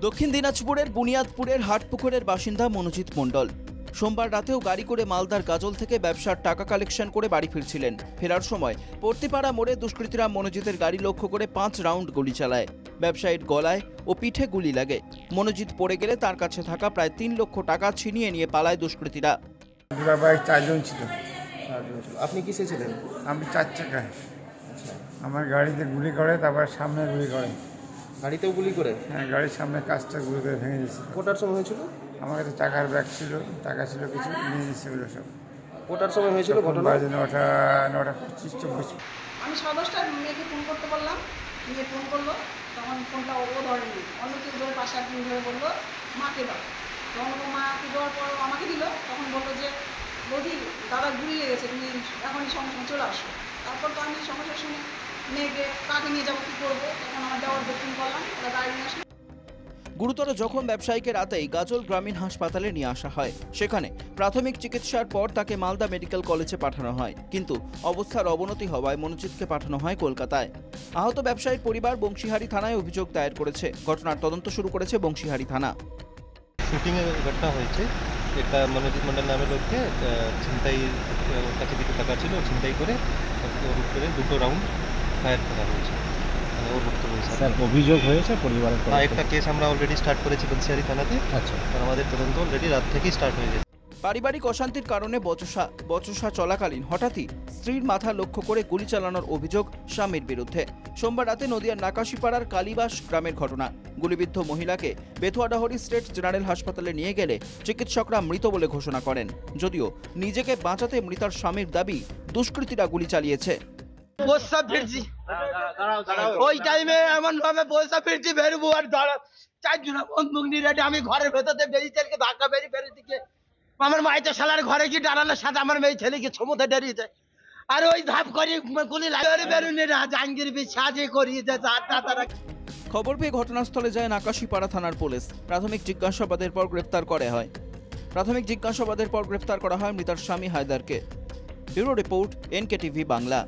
দক্ষিণ দিনাজপুরের বুনিয়াদপুরের হাটপুকুরের বাসিন্দা মনোজিৎ মণ্ডল সোমবার রাতেও গাড়ি করে মালদার গাজল থেকে ব্যবসার টাকা কালেকশন করে বাড়ি ফিরছিলেন। ফেরার সময় পর্তিপাড়া মোড়ে দুষ্কৃতীরা মনোজিতের গাড়ি লক্ষ্য করে 5 রাউন্ড গুলি চালায়। ব্যবসায়ীর গলায় ও পিঠে গুলি লাগে। মনোজিৎ পড়ে গেলে তার কাছে থাকা প্রায় 3 লক্ষ টাকা ছিনিয়ে নিয়ে পালায় দুষ্কৃতীরা। চারজন ছিল। আপনি কিসে ছিলেন? আমি 4 চাকায়। আমার গাড়িতে গুলি করে, তারপর সামনে গুলি করে। গাড়িতেও গুলি করে? হ্যাঁ, গাড়ির সামনে কাজটা গুলি করে ভেঙে দিয়েছে। কোটার সময় হয়েছিল? আমার কাছে টাকার ব্যাগ ছিল, টাকা ছিল কিছু, নিয়ে নিচ্ছে ওগুলো সব। কোটার সময় হয়েছিল ঘটনা? 9:25। আমি 10:30টার মেয়েকে ফোন করতে বললাম, মেয়ে ফোন করলো, তখন ফোনটা ও ধরেনি, অন্য কেউ ধরে 5-7 দিন ধরে বললো মাকে দাও। তখন ও মাকে দেওয়ার পর আমাকে দিল, তখন বললো যে বৌদি দাদা গুলিয়ে গেছে, তুমি এখনই সঙ্গে চলে আসো। তারপর তো আমি সমস্যা শুনে মেয়েকে কাকে নিয়ে যাবো, কী করবো, তখন আমার দেওয়ার ফোন করলাম, ওরা গাড়ি নিয়ে আসলো। গুরুতর জখম ব্যবসায়ীকে রাতেই গাজল গ্রামীণ হাসপাতালে নিয়ে আসা হয়। সেখানে প্রাথমিক চিকিৎসার পর তাকে মালদা মেডিকেল কলেজে পাঠানো হয়, কিন্তু অবস্থার অবনতি হওয়ায় মনোজিৎকে পাঠানো হয় কলকাতায়। আহত ব্যবসায়ীর পরিবার বংশীহারি থানায় অভিযোগ দায়ের করেছে। ঘটনার তদন্ত শুরু করেছে বংশীহারি থানা। শুটিং এর ঘটনা হয়েছে। একটা মনোজিৎ মণ্ডল নামের লোককে ছিনতাই, ওর কাছে কিছু টাকা ছিল, ছিনতাই করে ওর উপরে 2 রাউন্ড ফায়ার করা হয়েছে। স্যার, অভিযোগ হয়েছে পরিবারের তরফে? একটা কেস আমরা অলরেডি স্টার্ট করেছি বংশীহারি থানাতে। আচ্ছা, আর আমাদের তদন্ত অলরেডি রাত থেকেই স্টার্ট হয়ে গেছে। পারিবারিক অশান্তির কারণে বচসা চলাকালীন হঠাৎই স্ত্রীর মাথা লক্ষ্য করে গুলি চালানোর অভিযোগ স্বামীর বিরুদ্ধে। সোমবার রাতে নদিয়ার নাকাশিপাড়ার কালীবাস গ্রামের ঘটনা। গুলিবিদ্ধ মহিলাকে বেথুয়াডাহরি স্টেট জেনারেল হাসপাতালে নিয়ে গেলে চিকিৎসকরা মৃত বলে ঘোষণা করেন। যদিও নিজেকে বাঁচাতে মৃতার স্বামীর দাবি দুষ্কৃতীরা গুলি চালিয়েছে। ওই টাইমে এমন ভাবে পয়সা ফিরছি, বেরবো আর 4 বন্দুক নিয়ে রেডি। আমি ঘরের ভেতরে বেরিয়ে ধাক্কা বেরিয়ে দিকে আমার মাইতে শালার ঘরে কি দাঁড়ানোর সাথে আমার মেয়ে ছেলেকে সমুদ্রে ডেরিয়ে যায়। আর ওই ধাপ করি গুলি লাগে বেরুনি না, জাহাঙ্গীর সাজে করিয়ে যায়। খবর পেয়ে ঘটনাস্থলে যায় নাকাশিপাড়া থানার পুলিশ। প্রাথমিক জিজ্ঞাসাবাদের পর গ্রেপ্তার করা হয় মৃতার স্বামী হায়দারকে। Bureau report, NK TV Bangla.